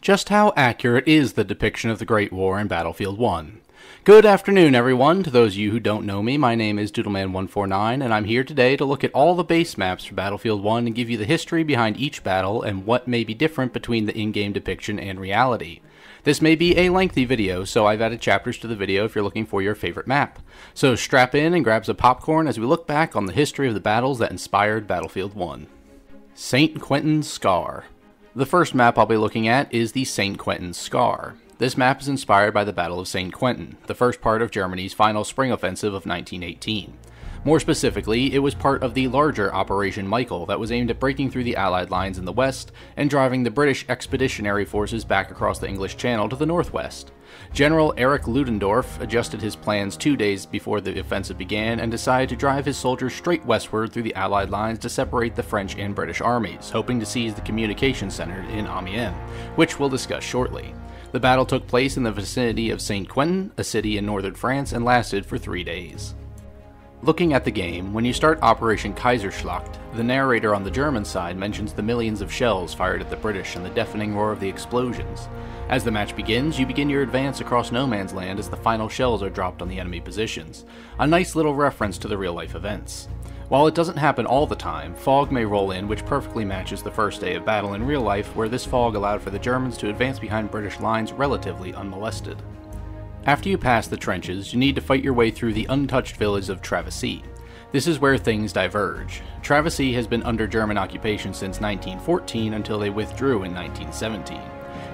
Just how accurate is the depiction of the Great War in Battlefield 1? Good afternoon, everyone. To those of you who don't know me, my name is Doodleman149, and I'm here today to look at all the base maps for Battlefield 1 and give you the history behind each battle and what may be different between the in-game depiction and reality. This may be a lengthy video, so I've added chapters to the video if you're looking for your favorite map. So strap in and grab some popcorn as we look back on the history of the battles that inspired Battlefield 1. St. Quentin's Scar. The first map I'll be looking at is the St. Quentin's Scar. This map is inspired by the Battle of St. Quentin, the first part of Germany's final spring offensive of 1918. More specifically, it was part of the larger Operation Michael that was aimed at breaking through the Allied lines in the west and driving the British expeditionary forces back across the English Channel to the northwest. General Erich Ludendorff adjusted his plans 2 days before the offensive began and decided to drive his soldiers straight westward through the Allied lines to separate the French and British armies, hoping to seize the communication center in Amiens, which we'll discuss shortly. The battle took place in the vicinity of St. Quentin, a city in northern France, and lasted for 3 days. Looking at the game, when you start Operation Kaiserschlacht, the narrator on the German side mentions the millions of shells fired at the British and the deafening roar of the explosions. As the match begins, you begin your advance across no man's land as the final shells are dropped on the enemy positions, a nice little reference to the real-life events. While it doesn't happen all the time, fog may roll in, which perfectly matches the first day of battle in real life, where this fog allowed for the Germans to advance behind British lines relatively unmolested. After you pass the trenches, you need to fight your way through the untouched village of Travesey. This is where things diverge. Travesey has been under German occupation since 1914 until they withdrew in 1917.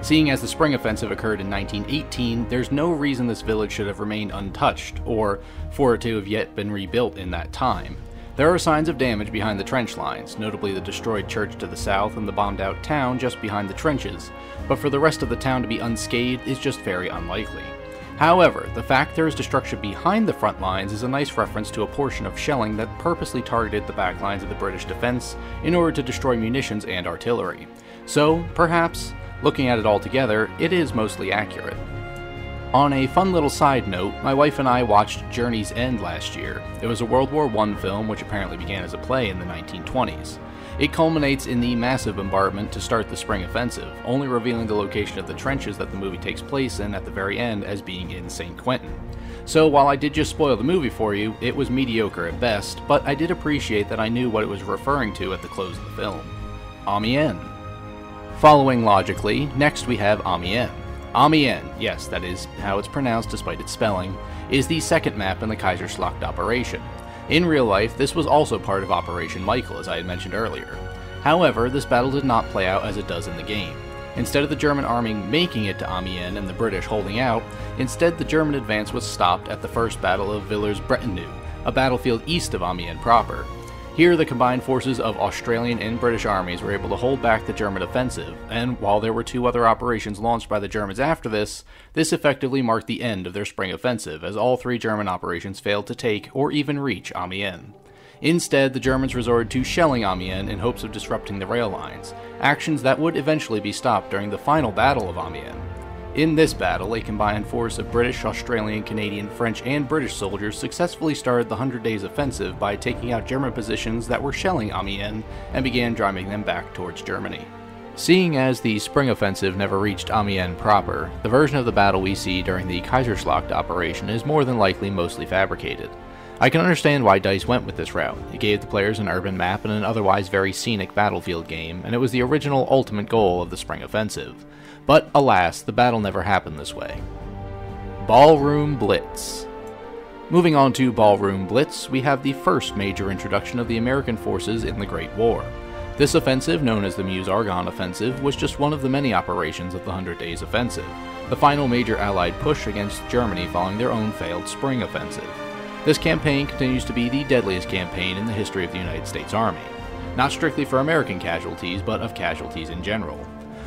Seeing as the spring offensive occurred in 1918, there's no reason this village should have remained untouched, or for it to have yet been rebuilt in that time. There are signs of damage behind the trench lines, notably the destroyed church to the south and the bombed-out town just behind the trenches, but for the rest of the town to be unscathed is just very unlikely. However, the fact there is destruction behind the front lines is a nice reference to a portion of shelling that purposely targeted the back lines of the British defense in order to destroy munitions and artillery. So, perhaps, looking at it all together, it is mostly accurate. On a fun little side note, my wife and I watched Journey's End last year. It was a World War I film which apparently began as a play in the 1920s. It culminates in the massive bombardment to start the spring offensive, only revealing the location of the trenches that the movie takes place in at the very end as being in St. Quentin. So while I did just spoil the movie for you, it was mediocre at best, but I did appreciate that I knew what it was referring to at the close of the film. Amiens. Following logically, next we have Amiens. Amiens, yes, that is how it's pronounced despite its spelling, is the second map in the Kaiserschlacht operation. In real life, this was also part of Operation Michael, as I had mentioned earlier. However, this battle did not play out as it does in the game. Instead of the German army making it to Amiens and the British holding out, instead the German advance was stopped at the first Battle of Villers-Bretonneux, a battlefield east of Amiens proper. Here, the combined forces of Australian and British armies were able to hold back the German offensive, and while there were 2 other operations launched by the Germans after this effectively marked the end of their spring offensive, as all 3 German operations failed to take or even reach Amiens. Instead, the Germans resorted to shelling Amiens in hopes of disrupting the rail lines, actions that would eventually be stopped during the final Battle of Amiens. In this battle, a combined force of British, Australian, Canadian, French, and British soldiers successfully started the 100 Days Offensive by taking out German positions that were shelling Amiens and began driving them back towards Germany. Seeing as the spring offensive never reached Amiens proper, the version of the battle we see during the Kaiserschlacht operation is more than likely mostly fabricated. I can understand why DICE went with this route. It gave the players an urban map and an otherwise very scenic battlefield game, and it was the original ultimate goal of the spring offensive. But alas, the battle never happened this way. Ballroom Blitz. Moving on to Ballroom Blitz, we have the first major introduction of the American forces in the Great War. This offensive, known as the Meuse-Argonne Offensive, was just one of the many operations of the 100 Days Offensive, the final major Allied push against Germany following their own failed spring offensive. This campaign continues to be the deadliest campaign in the history of the United States Army, not strictly for American casualties, but of casualties in general.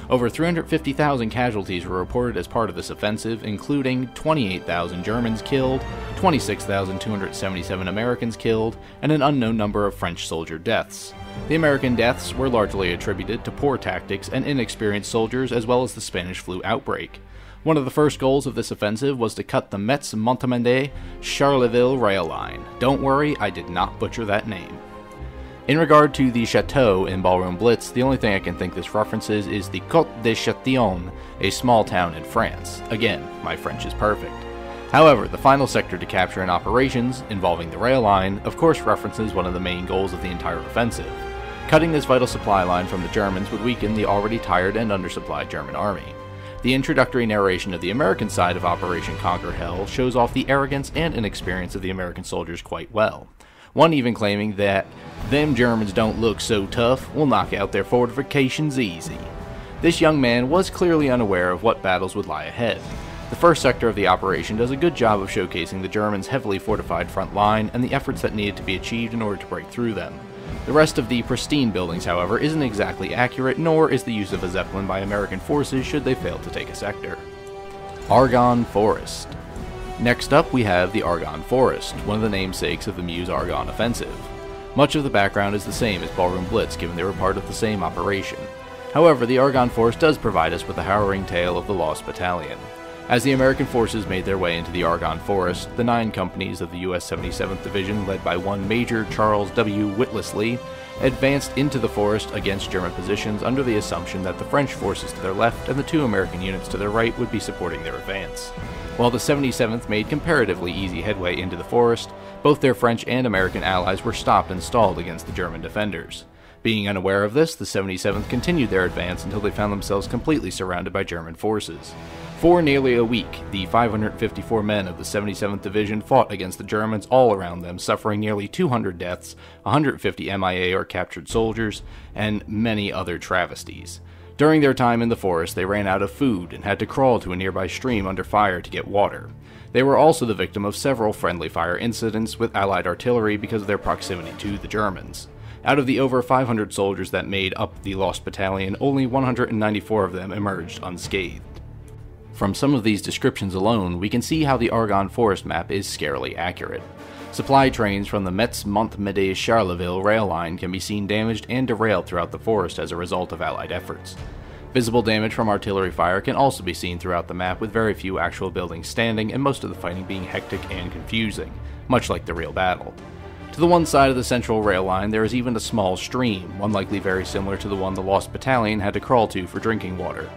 Over 350,000 casualties were reported as part of this offensive, including 28,000 Germans killed, 26,277 Americans killed, and an unknown number of French soldier deaths. The American deaths were largely attributed to poor tactics and inexperienced soldiers, as well as the Spanish flu outbreak. One of the first goals of this offensive was to cut the Metz-Montemandé-Charleville rail line. Don't worry, I did not butcher that name. In regard to the chateau in Ballroom Blitz, the only thing I can think this references is the Côte de Châtillon, a small town in France. Again, my French is perfect. However, the final sector to capture in operations, involving the rail line, of course references one of the main goals of the entire offensive. Cutting this vital supply line from the Germans would weaken the already tired and undersupplied German army. The introductory narration of the American side of Operation Conquer Hell shows off the arrogance and inexperience of the American soldiers quite well. One even claiming that, "Them Germans don't look so tough, we'll knock out their fortifications easy." This young man was clearly unaware of what battles would lie ahead. The first sector of the operation does a good job of showcasing the Germans' heavily fortified front line and the efforts that needed to be achieved in order to break through them. The rest of the pristine buildings, however, isn't exactly accurate, nor is the use of a Zeppelin by American forces should they fail to take a sector. Argonne Forest. Next up we have the Argonne Forest, one of the namesakes of the Meuse-Argonne offensive. Much of the background is the same as Ballroom Blitz, given they were part of the same operation. However, the Argonne Forest does provide us with the harrowing tale of the Lost Battalion. As the American forces made their way into the Argonne Forest, the 9 companies of the U.S. 77th Division, led by one Major Charles W. Whittlesey, advanced into the forest against German positions under the assumption that the French forces to their left and the 2 American units to their right would be supporting their advance. While the 77th made comparatively easy headway into the forest, both their French and American allies were stopped and stalled against the German defenders. Being unaware of this, the 77th continued their advance until they found themselves completely surrounded by German forces. For nearly a week, the 554 men of the 77th Division fought against the Germans all around them, suffering nearly 200 deaths, 150 MIA or captured soldiers, and many other travesties. During their time in the forest, they ran out of food and had to crawl to a nearby stream under fire to get water. They were also the victim of several friendly fire incidents with Allied artillery because of their proximity to the Germans. Out of the over 500 soldiers that made up the Lost Battalion, only 194 of them emerged unscathed. From some of these descriptions alone, we can see how the Argonne Forest map is scarily accurate. Supply trains from the Metz-Montmédy-Charleville rail line can be seen damaged and derailed throughout the forest as a result of Allied efforts. Visible damage from artillery fire can also be seen throughout the map, with very few actual buildings standing and most of the fighting being hectic and confusing, much like the real battle. To the one side of the central rail line there is even a small stream, one likely very similar to the one the Lost Battalion had to crawl to for drinking water.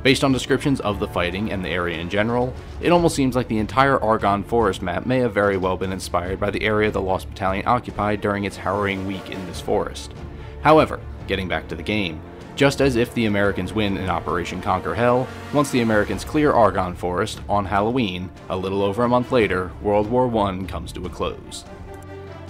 Based on descriptions of the fighting and the area in general, it almost seems like the entire Argonne Forest map may have very well been inspired by the area the Lost Battalion occupied during its harrowing week in this forest. However, getting back to the game, just as if the Americans win in Operation Conquer Hell, once the Americans clear Argonne Forest, on Halloween, a little over a month later, World War I comes to a close.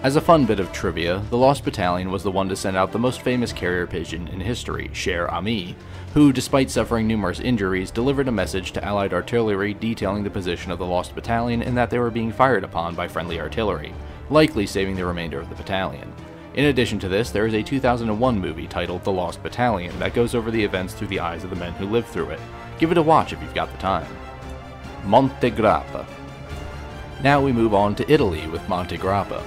As a fun bit of trivia, the Lost Battalion was the one to send out the most famous carrier pigeon in history, Cher Ami, who, despite suffering numerous injuries, delivered a message to Allied artillery detailing the position of the Lost Battalion and that they were being fired upon by friendly artillery, likely saving the remainder of the battalion. In addition to this, there is a 2001 movie titled The Lost Battalion that goes over the events through the eyes of the men who lived through it. Give it a watch if you've got the time. Monte Grappa. Now we move on to Italy with Monte Grappa.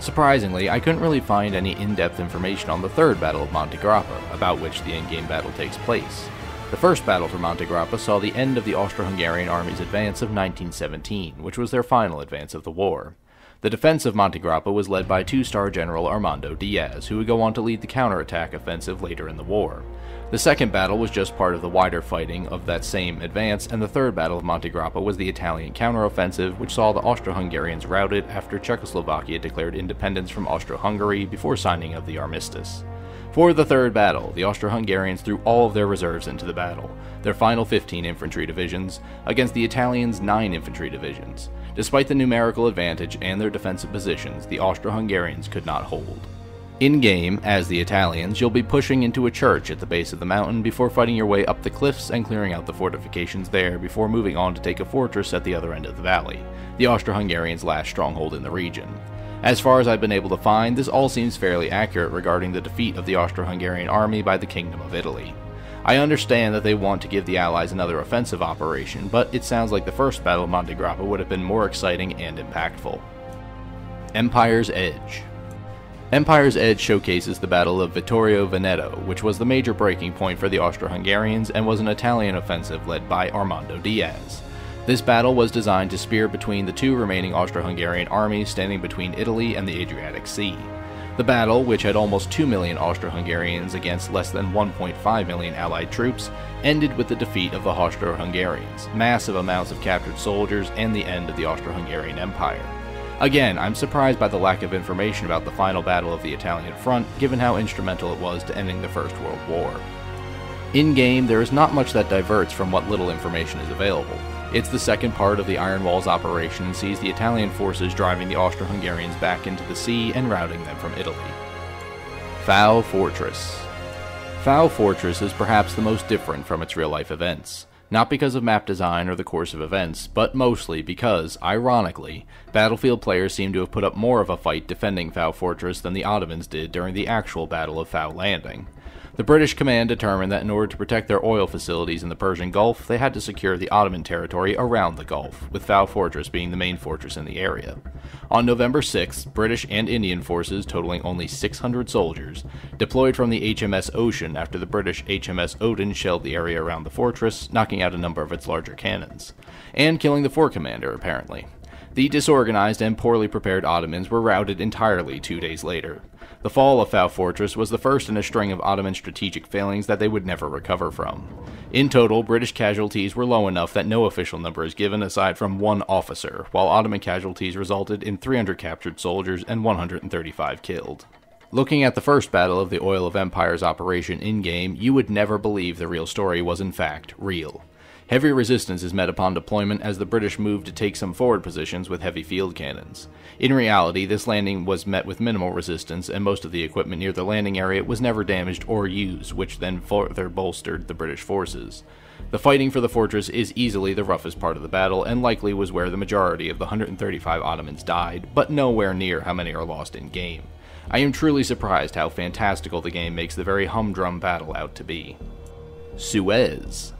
Surprisingly, I couldn't really find any in-depth information on the third Battle of Monte Grappa, about which the in-game battle takes place. The first battle for Monte Grappa saw the end of the Austro-Hungarian army's advance of 1917, which was their final advance of the war. The defense of Monte Grappa was led by 2-star General Armando Diaz, who would go on to lead the counterattack offensive later in the war. The second battle was just part of the wider fighting of that same advance, and the third Battle of Monte Grappa was the Italian counteroffensive, which saw the Austro-Hungarians routed after Czechoslovakia declared independence from Austro-Hungary before signing of the armistice. For the third battle, the Austro-Hungarians threw all of their reserves into the battle, their final 15 infantry divisions, against the Italians' 9 infantry divisions. Despite the numerical advantage and their defensive positions, the Austro-Hungarians could not hold. In-game, as the Italians, you'll be pushing into a church at the base of the mountain before fighting your way up the cliffs and clearing out the fortifications there before moving on to take a fortress at the other end of the valley, the Austro-Hungarians' last stronghold in the region. As far as I've been able to find, this all seems fairly accurate regarding the defeat of the Austro-Hungarian army by the Kingdom of Italy. I understand that they want to give the Allies another offensive operation, but it sounds like the first Battle of Monte Grappa would have been more exciting and impactful. Empire's Edge. Empire's Edge showcases the Battle of Vittorio Veneto, which was the major breaking point for the Austro-Hungarians and was an Italian offensive led by Armando Diaz. This battle was designed to spear between the 2 remaining Austro-Hungarian armies standing between Italy and the Adriatic Sea. The battle, which had almost 2 million Austro-Hungarians against less than 1.5 million Allied troops, ended with the defeat of the Austro-Hungarians, massive amounts of captured soldiers, and the end of the Austro-Hungarian Empire. Again, I'm surprised by the lack of information about the final battle of the Italian front, given how instrumental it was to ending the First World War. In-game, there is not much that diverts from what little information is available. It's the second part of the Iron Walls operation and sees the Italian forces driving the Austro-Hungarians back into the sea and routing them from Italy. Fao Fortress. Fao Fortress is perhaps the most different from its real-life events. Not because of map design or the course of events, but mostly because, ironically, Battlefield players seem to have put up more of a fight defending Fao Fortress than the Ottomans did during the actual Battle of Fao Landing. The British command determined that in order to protect their oil facilities in the Persian Gulf, they had to secure the Ottoman territory around the Gulf, with Fao Fortress being the main fortress in the area. On November 6th, British and Indian forces, totaling only 600 soldiers, deployed from the HMS Ocean after the British HMS Odin shelled the area around the fortress, knocking out a number of its larger cannons, and killing the fort commander, apparently. The disorganized and poorly prepared Ottomans were routed entirely 2 days later. The fall of Fao Fortress was the first in a string of Ottoman strategic failings that they would never recover from. In total, British casualties were low enough that no official number is given aside from one officer, while Ottoman casualties resulted in 300 captured soldiers and 135 killed. Looking at the first battle of the Oil of Empires operation in-game, you would never believe the real story was in fact real. Heavy resistance is met upon deployment as the British moved to take some forward positions with heavy field cannons. In reality, this landing was met with minimal resistance, and most of the equipment near the landing area was never damaged or used, which then further bolstered the British forces. The fighting for the fortress is easily the roughest part of the battle, and likely was where the majority of the 135 Ottomans died, but nowhere near how many are lost in-game. I am truly surprised how fantastical the game makes the very humdrum battle out to be. Suez.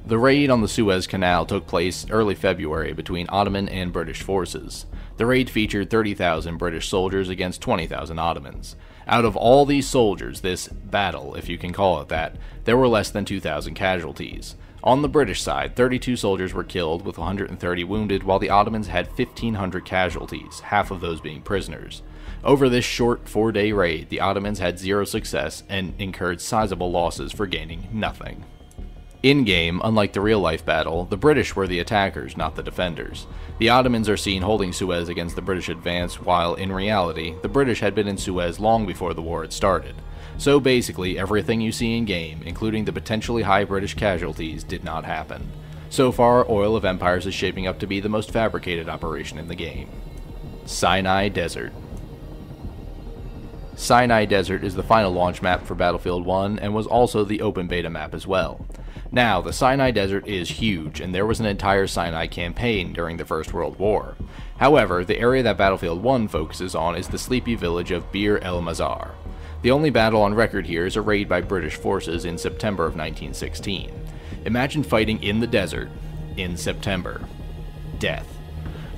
The raid on the Suez Canal took place early February between Ottoman and British forces. The raid featured 30,000 British soldiers against 20,000 Ottomans. Out of all these soldiers, this battle, if you can call it that, there were less than 2,000 casualties. On the British side, 32 soldiers were killed with 130 wounded, while the Ottomans had 1,500 casualties, half of those being prisoners. Over this short 4-day raid, the Ottomans had zero success and incurred sizable losses for gaining nothing. In-game, unlike the real-life battle, the British were the attackers, not the defenders. The Ottomans are seen holding Suez against the British advance, while, in reality, the British had been in Suez long before the war had started. So basically, everything you see in-game, including the potentially high British casualties, did not happen. So far, Oil of Empires is shaping up to be the most fabricated operation in the game. Sinai Desert. Sinai Desert is the final launch map for Battlefield 1 and was also the open beta map as well. Now, the Sinai Desert is huge, and there was an entire Sinai campaign during the First World War. However, the area that Battlefield 1 focuses on is the sleepy village of Bir el-Mazar. The only battle on record here is a raid by British forces in September of 1916. Imagine fighting in the desert in September. Death.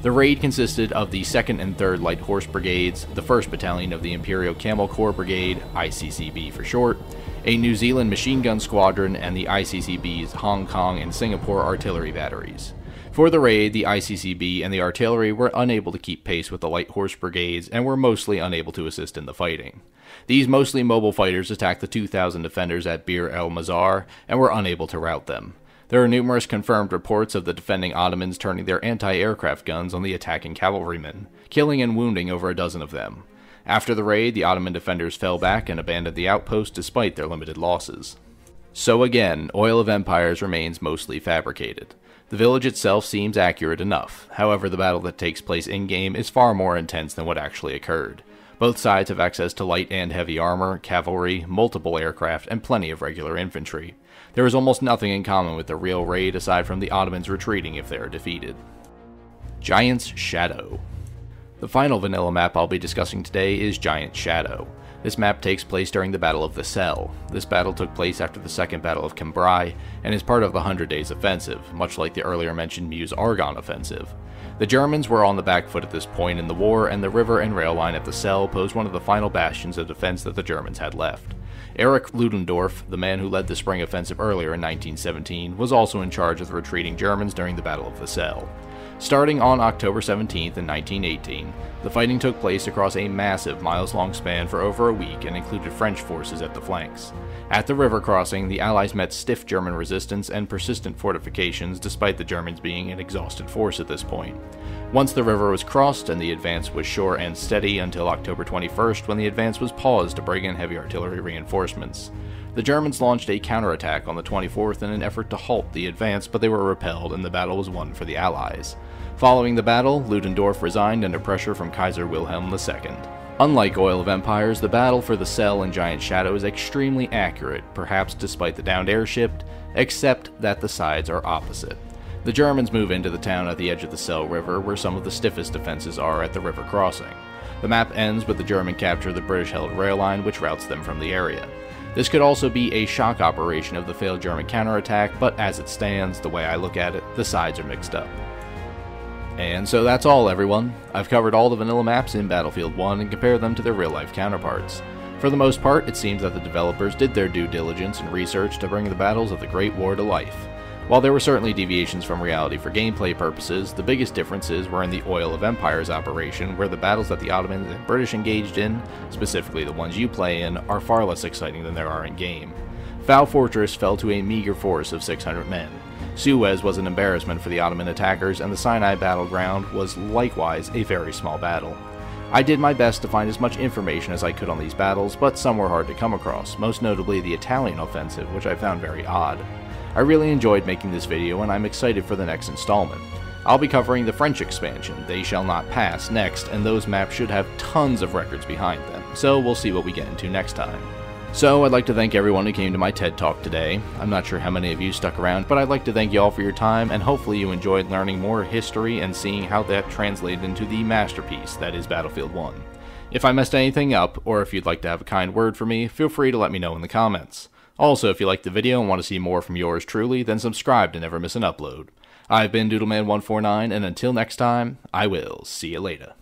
The raid consisted of the 2nd and 3rd Light Horse Brigades, the 1st Battalion of the Imperial Camel Corps Brigade, ICCB for short, a New Zealand Machine Gun Squadron, and the ICCB's Hong Kong and Singapore artillery batteries. For the raid, the ICCB and the artillery were unable to keep pace with the Light Horse Brigades and were mostly unable to assist in the fighting. These mostly mobile fighters attacked the 2,000 defenders at Bir el-Mazar and were unable to rout them. There are numerous confirmed reports of the defending Ottomans turning their anti-aircraft guns on the attacking cavalrymen, killing and wounding over a dozen of them. After the raid, the Ottoman defenders fell back and abandoned the outpost despite their limited losses. So again, Oil of Empires remains mostly fabricated. The village itself seems accurate enough, however the battle that takes place in-game is far more intense than what actually occurred. Both sides have access to light and heavy armor, cavalry, multiple aircraft, and plenty of regular infantry. There is almost nothing in common with the real raid aside from the Ottomans retreating if they are defeated. Giant's Shadow. The final vanilla map I'll be discussing today is Giant Shadow. This map takes place during the Battle of the Selle. This battle took place after the Second Battle of Cambrai, and is part of the 100 Days Offensive, much like the earlier mentioned Meuse Argonne Offensive. The Germans were on the back foot at this point in the war, and the river and rail line at the Selle posed one of the final bastions of defense that the Germans had left. Erich Ludendorff, the man who led the spring offensive earlier in 1917, was also in charge of the retreating Germans during the Battle of the Selle. Starting on October 17th in 1918, the fighting took place across a massive miles-long span for over a week and included French forces at the flanks. At the river crossing, the Allies met stiff German resistance and persistent fortifications despite the Germans being an exhausted force at this point. Once the river was crossed and the advance was sure and steady until October 21st, when the advance was paused to bring in heavy artillery reinforcements. The Germans launched a counterattack on the 24th in an effort to halt the advance, but they were repelled and the battle was won for the Allies. Following the battle, Ludendorff resigned under pressure from Kaiser Wilhelm II. Unlike Oil of Empires, the battle for the Cell and Giant Shadow is extremely accurate, perhaps despite the downed airship, except that the sides are opposite. The Germans move into the town at the edge of the Cell River, where some of the stiffest defenses are at the river crossing. The map ends with the German capture of the British-held rail line, which routes them from the area. This could also be a shock operation of the failed German counterattack, but as it stands, the way I look at it, the sides are mixed up. And so that's all, everyone. I've covered all the vanilla maps in Battlefield 1 and compared them to their real-life counterparts. For the most part, it seems that the developers did their due diligence and research to bring the battles of the Great War to life. While there were certainly deviations from reality for gameplay purposes, the biggest differences were in the Oil of Empires operation, where the battles that the Ottomans and British engaged in, specifically the ones you play in, are far less exciting than there are in-game. Fao Fortress fell to a meager force of 600 men. Suez was an embarrassment for the Ottoman attackers, and the Sinai battleground was likewise a very small battle. I did my best to find as much information as I could on these battles, but some were hard to come across, most notably the Italian offensive, which I found very odd. I really enjoyed making this video, and I'm excited for the next installment. I'll be covering the French expansion, They Shall Not Pass, next, and those maps should have tons of records behind them, so we'll see what we get into next time. So, I'd like to thank everyone who came to my TED Talk today. I'm not sure how many of you stuck around, but I'd like to thank you all for your time, and hopefully you enjoyed learning more history and seeing how that translated into the masterpiece that is Battlefield 1. If I messed anything up, or if you'd like to have a kind word for me, feel free to let me know in the comments. Also, if you liked the video and want to see more from yours truly, then subscribe to never miss an upload. I've been Doodleman149, and until next time, I will see you later.